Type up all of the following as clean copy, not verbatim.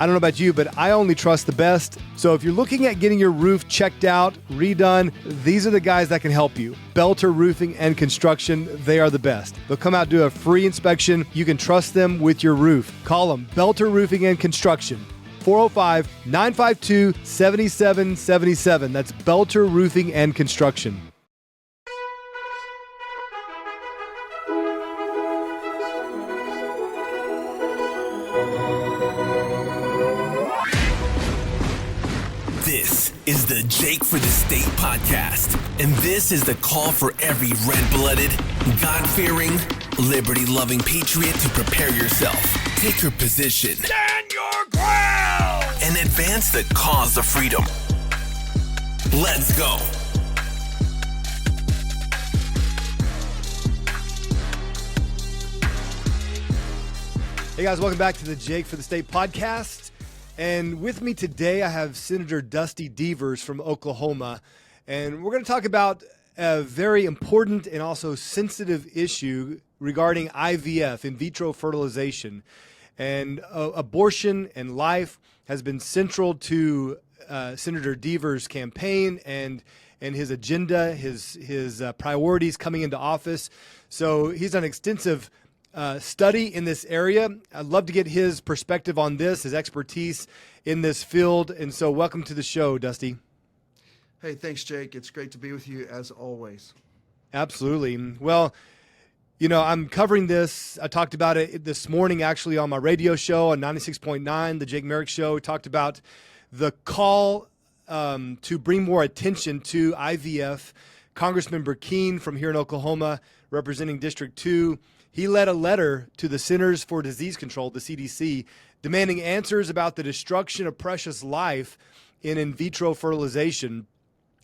I don't know about you, but I only trust the best. So if you're looking at getting your roof checked out, redone, these are the guys that can help you. Belter Roofing and Construction, they are the best. They'll come out, do a free inspection. You can trust them with your roof. Call them, Belter Roofing and Construction. 405-952-7777. That's Belter Roofing and Construction. This is the Jake for the State podcast, and this is the call for every red-blooded, God-fearing, liberty-loving patriot to prepare yourself, take your position, stand your ground, and advance the cause of freedom. Let's go. Hey guys, welcome back to the Jake for the State podcast. And with me today, I have Senator Dusty Deevers from Oklahoma. And we're going to talk about a very important and also sensitive issue regarding IVF, in vitro fertilization. And abortion and life has been central to Senator Deevers' campaign and his agenda, his priorities coming into office. So he's done extensive study in this area. I'd love to get his perspective on this, his expertise in this field. And so welcome to the show, Dusty. Hey, thanks, Jake. It's great to be with you as always. Absolutely. Well, you know, I'm covering this. I talked about it this morning, actually, on my radio show on 96.9, the Jake Merrick Show. We talked about the call to bring more attention to IVF. Congressman Keene from here in Oklahoma, representing District 2, he led a letter to the Centers for Disease Control, the CDC, demanding answers about the destruction of precious life in vitro fertilization.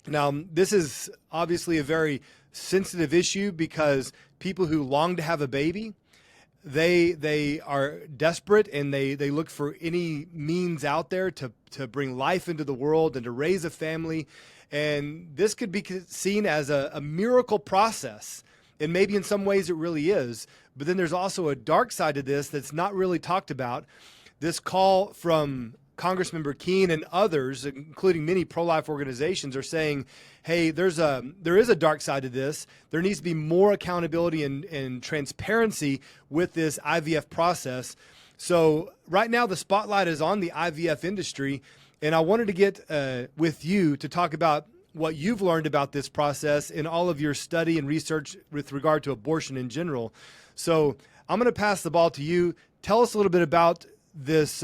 Now, this is obviously a very sensitive issue because people who long to have a baby, they are desperate and they look for any means out there to bring life into the world and to raise a family. And this could be seen as a miracle process. And maybe in some ways it really is. But then there's also a dark side to this that's not really talked about. This call from Congressman Keene and others, including many pro-life organizations, are saying, hey, there is a dark side to this. There needs to be more accountability and transparency with this IVF process. So right now the spotlight is on the IVF industry. And I wanted to get with you to talk about what you've learned about this process in all of your study and research with regard to abortion in general. So I'm going to pass the ball to you. Tell us a little bit about this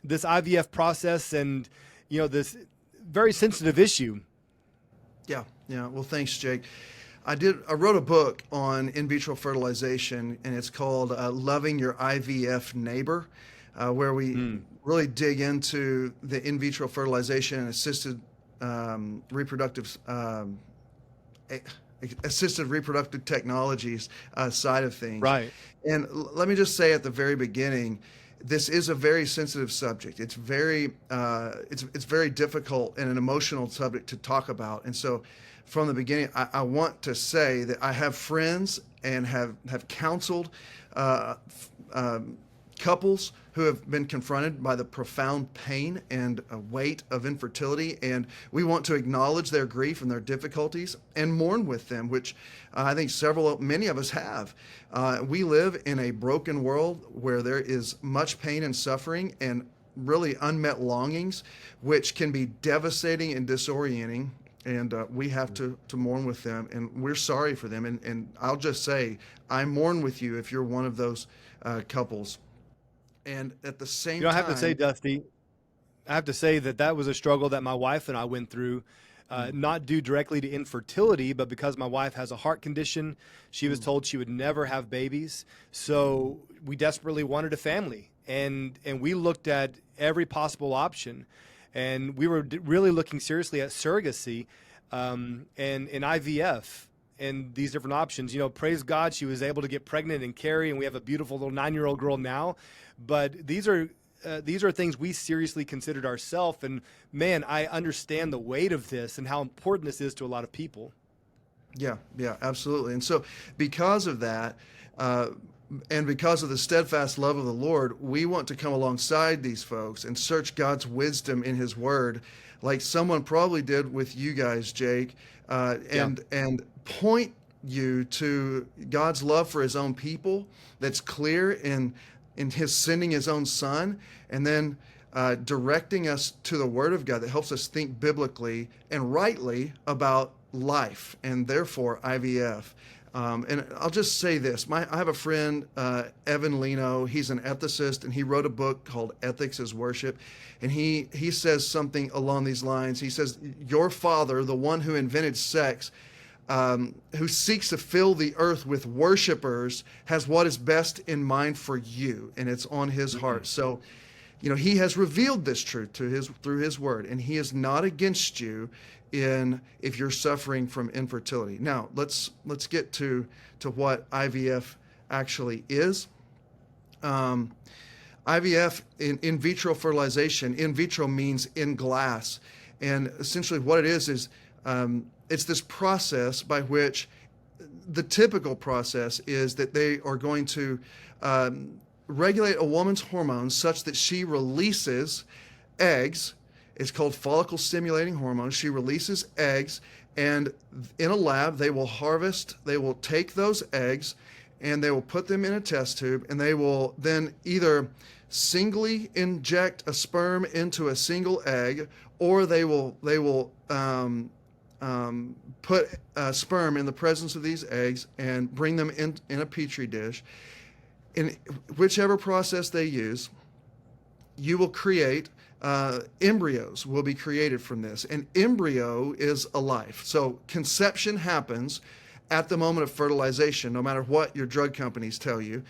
this IVF process and, you know, this very sensitive issue. Yeah. Well, thanks, Jake. I wrote a book on in vitro fertilization, and it's called Loving Your IVF Neighbor, where we really dig into the in vitro fertilization and assisted reproductive technologies side of things. Right. And let me just say at the very beginning, this is a very sensitive subject. It's very difficult and an emotional subject to talk about. And so from the beginning, I want to say that I have friends and have counseled couples who have been confronted by the profound pain and weight of infertility, and we want to acknowledge their grief and their difficulties and mourn with them, which I think many of us have. We live in a broken world where there is much pain and suffering and really unmet longings, which can be devastating and disorienting. And we have to mourn with them, and we're sorry for them. And I'll just say, I mourn with you if you're one of those couples. And at the same time, I have to say, Dusty, that was a struggle that my wife and I went through, not due directly to infertility, but because my wife has a heart condition. She was told she would never have babies. So we desperately wanted a family, and we looked at every possible option. And we were really looking seriously at surrogacy and IVF and these different options. You know, praise God, she was able to get pregnant and carry, and we have a beautiful little 9-year-old girl now. But these are things we seriously considered ourselves. And man, I understand the weight of this and how important this is to a lot of people. Yeah, absolutely. And so because of that, And because of the steadfast love of the Lord, we want to come alongside these folks and search God's wisdom in His Word, like someone probably did with you guys, Jake, and point you to God's love for His own people that's clear in His sending His own Son, and then directing us to the Word of God that helps us think biblically and rightly about life, and therefore IVF. And I'll just say this. I have a friend, Evan Leno. He's an ethicist, and he wrote a book called Ethics is Worship. And he says something along these lines. He says, your father, the one who invented sex, who seeks to fill the earth with worshipers, has what is best in mind for you, and it's on his heart. So, he has revealed this truth through his word, and he is not against you if you're suffering from infertility. Now, let's get to what IVF actually is. IVF, in vitro fertilization. In vitro means in glass, and essentially what it is it's this process by which the typical process is that they are going to regulate a woman's hormones such that she releases eggs. It's called follicle stimulating hormone. She releases eggs, and in a lab, they will take those eggs and they will put them in a test tube, and they will then either singly inject a sperm into a single egg, or they will put sperm in the presence of these eggs and bring them in a Petri dish. In whichever process they use, you will create embryos will be created from this. An embryo is a life. So conception happens at the moment of fertilization, no matter what your drug companies tell you.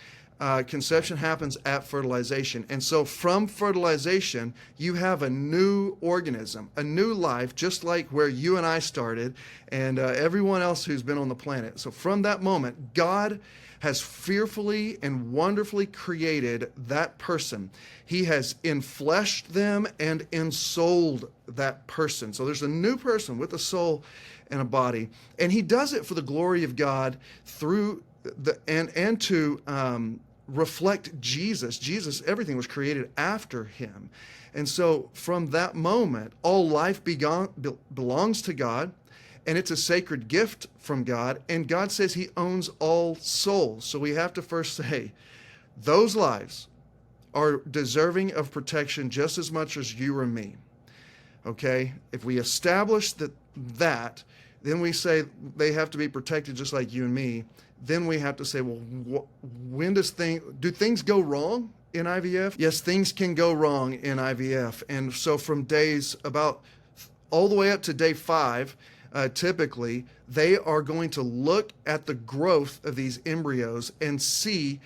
Conception happens at fertilization. And so from fertilization, you have a new organism, a new life, just like where you and I started, and everyone else who's been on the planet. So from that moment, God has fearfully and wonderfully created that person. He has enfleshed them and ensouled that person. So there's a new person with a soul and a body. And he does it for the glory of God through and to reflect Jesus. Jesus, everything was created after him. And so from that moment, all life belongs to God. And it's a sacred gift from God. And God says he owns all souls. So we have to first say, those lives are deserving of protection just as much as you or me. Okay? If we establish that, then we say they have to be protected just like you and me. Then we have to say, well, when do things go wrong in IVF? Yes, things can go wrong in IVF. And so from days about all the way up to day 5, typically, they are going to look at the growth of these embryos and see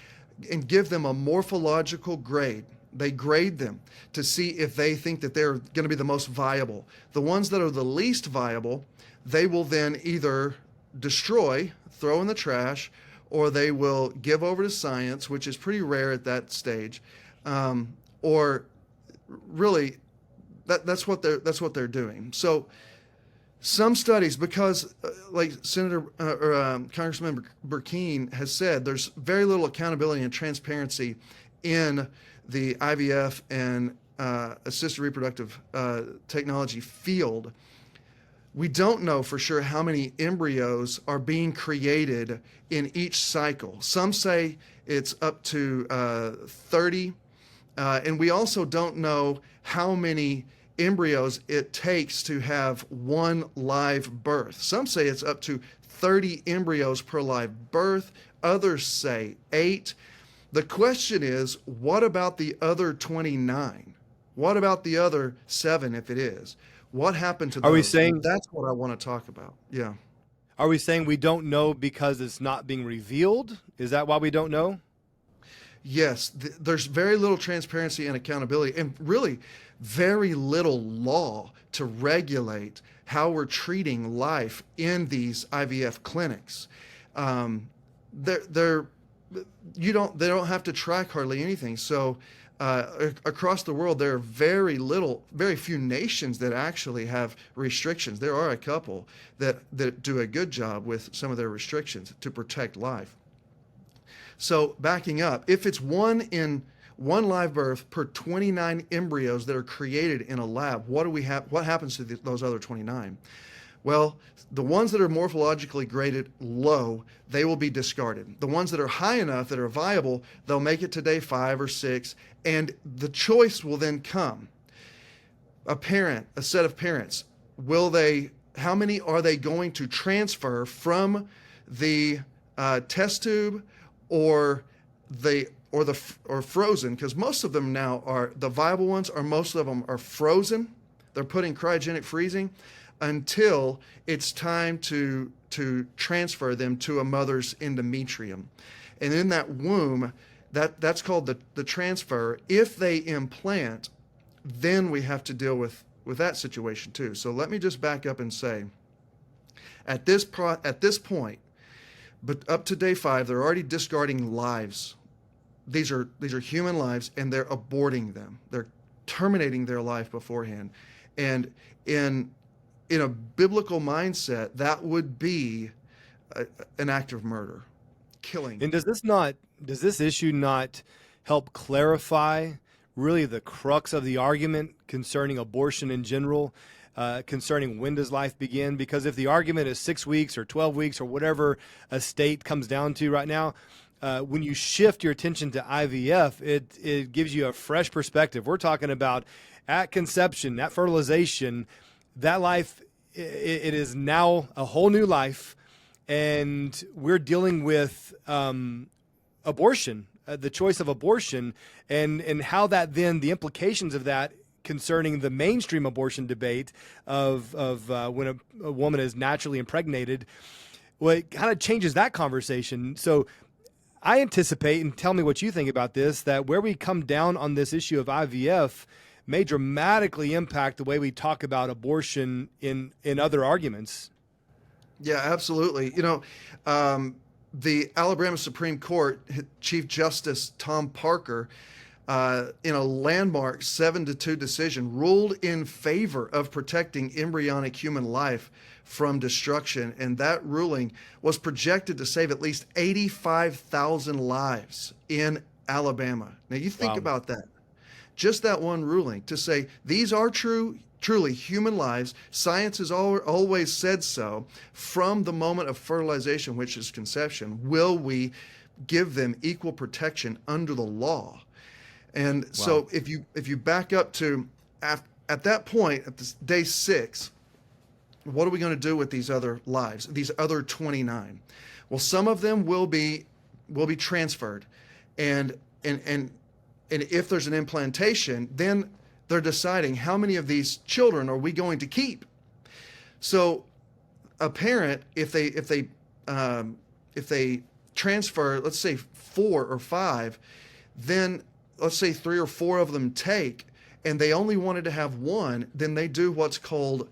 and give them a morphological grade. They grade them to see if they think that they're going to be the most viable. The ones that are the least viable, they will then either destroy, throw in the trash, or they will give over to science, which is pretty rare at that stage, or really that's what they're doing. So some studies, because like Senator or Congressman Burkeen has said, there's very little accountability and transparency in the IVF and assisted reproductive technology field. We don't know for sure how many embryos are being created in each cycle. Some say it's up to 30, and we also don't know how many embryos it takes to have one live birth. Some say it's up to 30 embryos per live birth. Others say 8. The question is, what about the other 29? What about the other 7 if it is? What happened to those? Are we saying that's what I want to talk about? Yeah. Are we saying we don't know because it's not being revealed? Is that why we don't know? Yes, there's very little transparency and accountability, and really very little law to regulate how we're treating life in these IVF clinics. They don't have to track hardly anything. So across the world, there are very few nations that actually have restrictions. There are a couple that do a good job with some of their restrictions to protect life. So backing up, if it's one live birth per 29 embryos that are created in a lab, what happens to those other 29? Well, the ones that are morphologically graded low, they will be discarded. The ones that are high enough, that are viable, they'll make it to day 5 or 6, and the choice will then come. A set of parents, how many are they going to transfer from the test tube or frozen? Because most of them now are the viable ones, or most of them are frozen. They're put in cryogenic freezing until it's time to transfer them to a mother's endometrium. And in that womb, that's called the transfer. If they implant, then we have to deal with that situation too. So let me just back up and say, at this point, but up to day 5, they're already discarding lives. These are human lives, and they're aborting them. They're terminating their life beforehand. And in a biblical mindset, that would be an act of murder, killing. And does this issue not help clarify really the crux of the argument concerning abortion in general, concerning when does life begin? Because if the argument is 6 weeks or 12 weeks or whatever a state comes down to right now, when you shift your attention to IVF, it gives you a fresh perspective. We're talking about at conception, at fertilization, that life, it is now a whole new life, and we're dealing with abortion, the choice of abortion, and how that then, the implications of that concerning the mainstream abortion debate of when a woman is naturally impregnated, well, it kind of changes that conversation. So I anticipate, and tell me what you think about this, that where we come down on this issue of IVF may dramatically impact the way we talk about abortion in other arguments. Yeah, absolutely. The Alabama Supreme Court, Chief Justice Tom Parker, in a landmark 7-2 decision, ruled in favor of protecting embryonic human life from destruction. And that ruling was projected to save at least 85,000 lives in Alabama. Now, you think about that. Just that one ruling to say these are truly human lives. Science has always said so. From the moment of fertilization, which is conception, will we give them equal protection under the law? And so if you back up to at that point, at this day 6, what are we going to do with these other lives, these other 29? Well, some of them will be transferred, and if there's an implantation, then they're deciding how many of these children are we going to keep. So a parent, if they transfer, let's say 4 or 5, then let's say 3 or 4 of them take, and they only wanted to have one, then they do what's called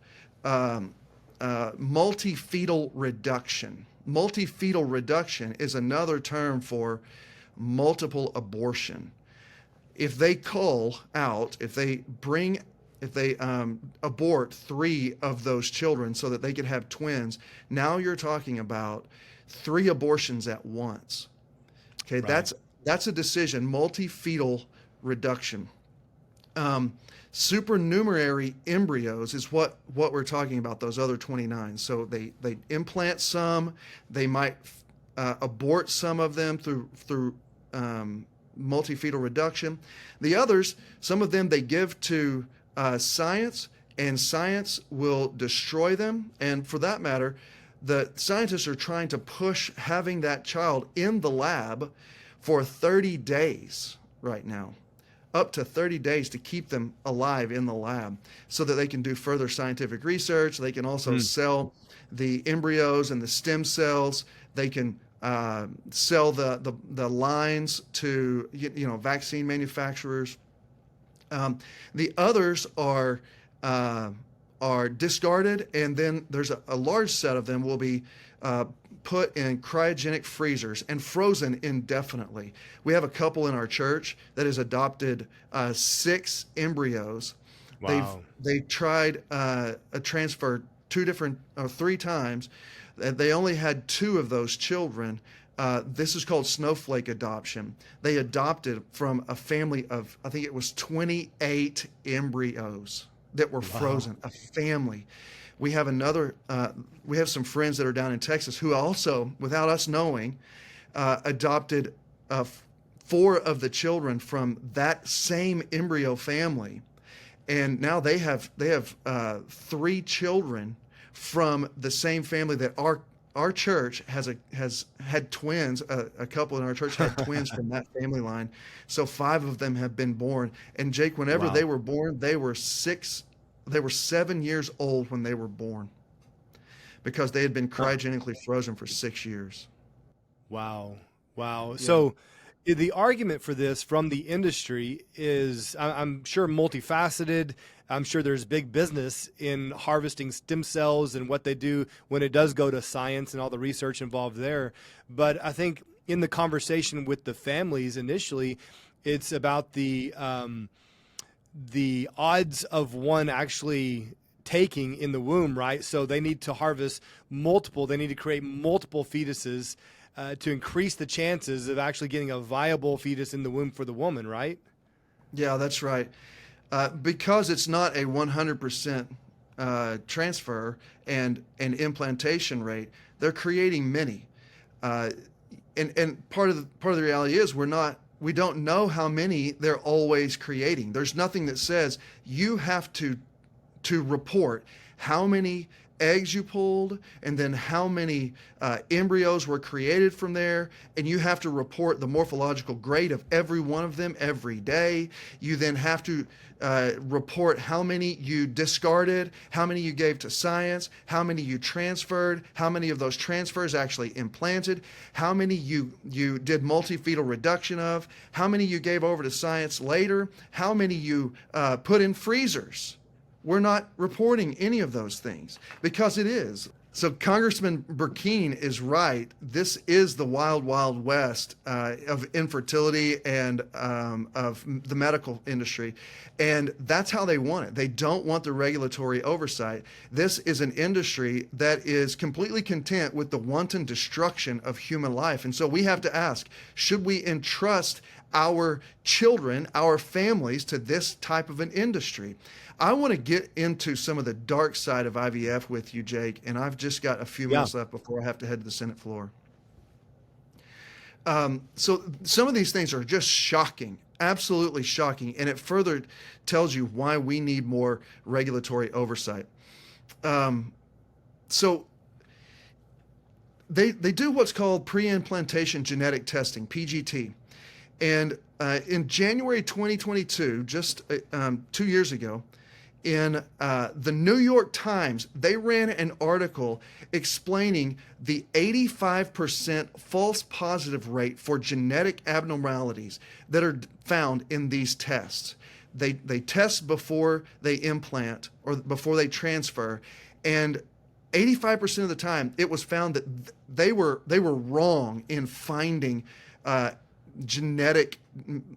multifetal reduction. Multifetal reduction is another term for multiple abortion. If they cull out, if they abort 3 of those children so that they could have twins, now you're talking about 3 abortions at once. Okay, right. That's a decision, multifetal reduction. Supernumerary embryos is what we're talking about, those other 29. So they implant some, they might abort some of them through multifetal reduction. The others, some of them they give to science, and science will destroy them. And for that matter, the scientists are trying to push having that child in the lab for 30 days right now, up to 30 days to keep them alive in the lab so that they can do further scientific research. They can also sell the embryos and the stem cells. They can sell the lines to vaccine manufacturers. The others are discarded, and then there's a large set of them will be put in cryogenic freezers and frozen indefinitely. We have a couple in our church that has adopted 6 embryos. Wow. They tried a transfer 3 times. They only had 2 of those children This is called snowflake adoption. They adopted from a family of, I think it was 28 embryos that were frozen, a family. We have we have some friends that are down in Texas who also, without us knowing, adopted 4 of the children from that same embryo family. And now they have 3 children from the same family that our church has had twins. A couple in our church had twins from that family line. So 5 of them have been born. And Jake, whenever they were born, they were 7 years old when they were born, because they had been cryogenically frozen for 6 years. Wow. Yeah. So the argument for this from the industry is, I'm sure, multifaceted. I'm sure there's big business in harvesting stem cells and what they do when it does go to science and all the research involved there. But I think in the conversation with the families initially, it's about the odds of one actually taking in the womb, right? So they need to harvest multiple, they need to create multiple fetuses to increase the chances of actually getting a viable fetus in the womb for the woman, right? Yeah, that's right. Because it's not a 100% transfer and an implantation rate, they're creating many. And part of the reality is we don't know how many they're always creating. There's nothing that says you have to report how many eggs you pulled and then how many embryos were created from there, and you have to report the morphological grade of every one of them every day. You then have to report how many you discarded, how many you gave to science, how many you transferred, how many of those transfers actually implanted, how many you did multifetal reduction of, how many you gave over to science later, how many you put in freezers. We're not reporting any of those things because it is. So Congressman Burkeen is right. This is the wild, wild west of infertility and of the medical industry. And that's how they want it. They don't want the regulatory oversight. This is an industry that is completely content with the wanton destruction of human life. And so we have to ask, should we entrust our children, our families, to this type of an industry? I want to get into some of the dark side of IVF with you, Jake, and I've just got a few minutes left before I have to head to the Senate floor. So some of these things are just shocking, absolutely shocking, and it further tells you why we need more regulatory oversight. So they do what's called pre-implantation genetic testing, PGT. And in January 2022, just 2 years ago, in the New York Times, they ran an article explaining the 85% false positive rate for genetic abnormalities that are found in these tests. They test before they implant or before they transfer, and 85% of the time it was found that they were wrong in finding genetic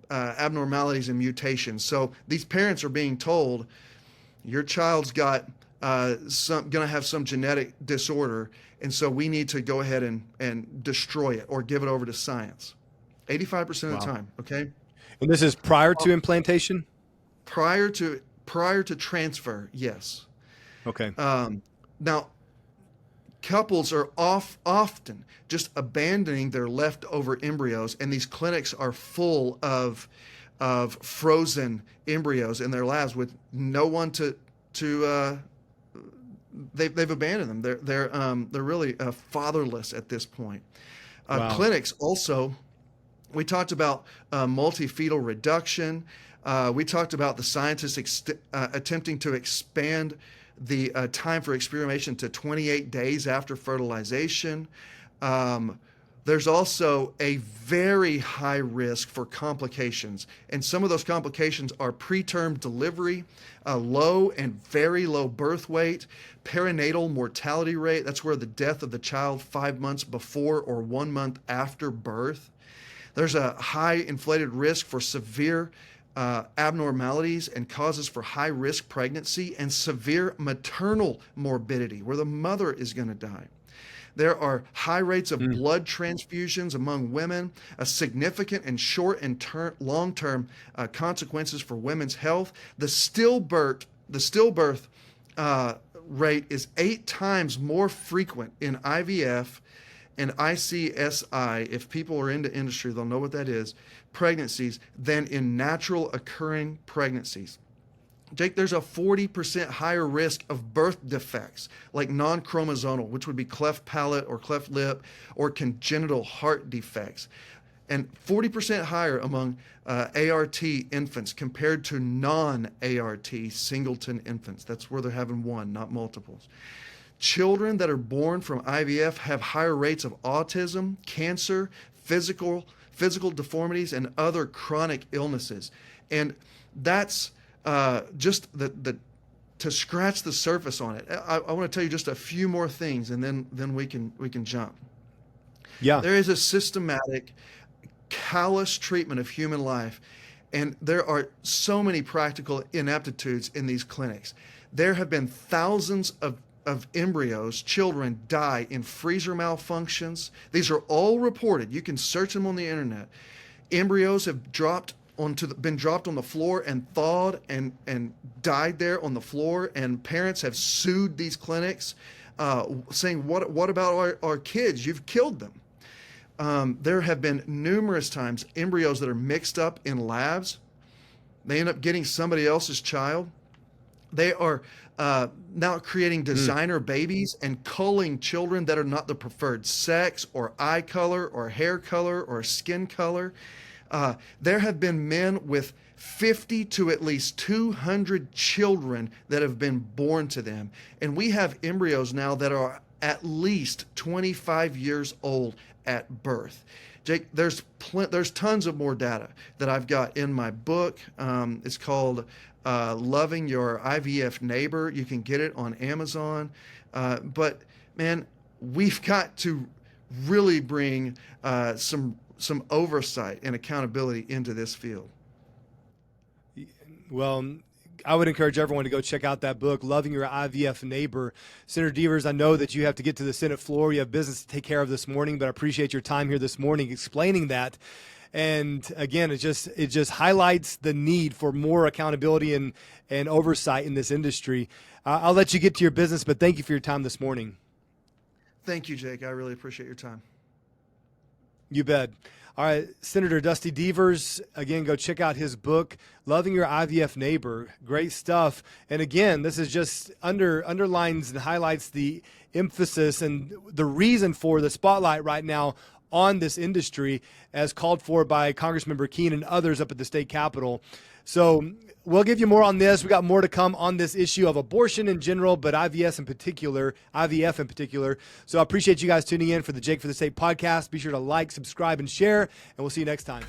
abnormalities and mutations. So these parents are being told, your child's got going to have some genetic disorder, and so we need to go ahead and destroy it or give it over to science. 85% of the time, okay? And this is prior to implantation? Prior to transfer, yes. Okay. Now, couples are often just abandoning their leftover embryos, and these clinics are full of frozen embryos in their labs with no one to they've abandoned them. They're really fatherless at this point. Clinics also, we talked about multifetal reduction. We talked about the scientists attempting to expand the time for experimentation to 28 days after fertilization. There's also a very high risk for complications, and some of those complications are preterm delivery, low and very low birth weight, perinatal mortality rate. That's where the death of the child 5 months before or 1 month after birth. There's a high inflated risk for severe abnormalities and causes for high-risk pregnancy and severe maternal morbidity, where the mother is going to die. There are high rates of blood transfusions among women, a significant and short and long-term consequences for women's health. The stillbirth rate is 8 times more frequent in IVF and ICSI, if people are into industry, they'll know what that is, pregnancies, than in natural occurring pregnancies. Jake, there's a 40% higher risk of birth defects like non-chromosomal, which would be cleft palate or cleft lip, or congenital heart defects, and 40% higher among ART infants compared to non-ART singleton infants. That's where they're having one, not multiples. Children that are born from IVF have higher rates of autism, cancer, physical deformities, and other chronic illnesses. And that's just to scratch the surface on it. I want to tell you just a few more things, and then we can jump. Yeah. There is a systematic, callous treatment of human life, and there are so many practical ineptitudes in these clinics. There have been thousands of embryos, children die in freezer malfunctions. These are all reported. You can search them on the internet. Embryos have been dropped on the floor and thawed and died there on the floor, and parents have sued these clinics, saying, what about our kids? You've killed them. There have been numerous times embryos that are mixed up in labs. They end up getting somebody else's child. They are now creating designer babies and culling children that are not the preferred sex or eye color or hair color or skin color. There have been men with 50 to at least 200 children that have been born to them. And we have embryos now that are at least 25 years old at birth. Jake, there's tons of more data that I've got in my book. It's called Loving Your IVF Neighbor. You can get it on Amazon. But man, we've got to really bring some oversight and accountability into this field. Well, I would encourage everyone to go check out that book, Loving Your IVF Neighbor. Senator Deevers, I know that you have to get to the Senate floor. You have business to take care of this morning, but I appreciate your time here this morning explaining that. And again, it just highlights the need for more accountability and oversight in this industry. I'll let you get to your business, but thank you for your time this morning. Thank you, Jake. I really appreciate your time. You bet. All right, Senator Dusty Deevers, again, go check out his book, Loving Your IVF Neighbor. Great stuff. And again, this is just underlines and highlights the emphasis and the reason for the spotlight right now on this industry as called for by Congressmember Keene and others up at the state capitol. So we'll give you more on this. We got more to come on this issue of abortion in general, but IVF in particular. So I appreciate you guys tuning in for the Jake for the State podcast. Be sure to like, subscribe, and share, and we'll see you next time.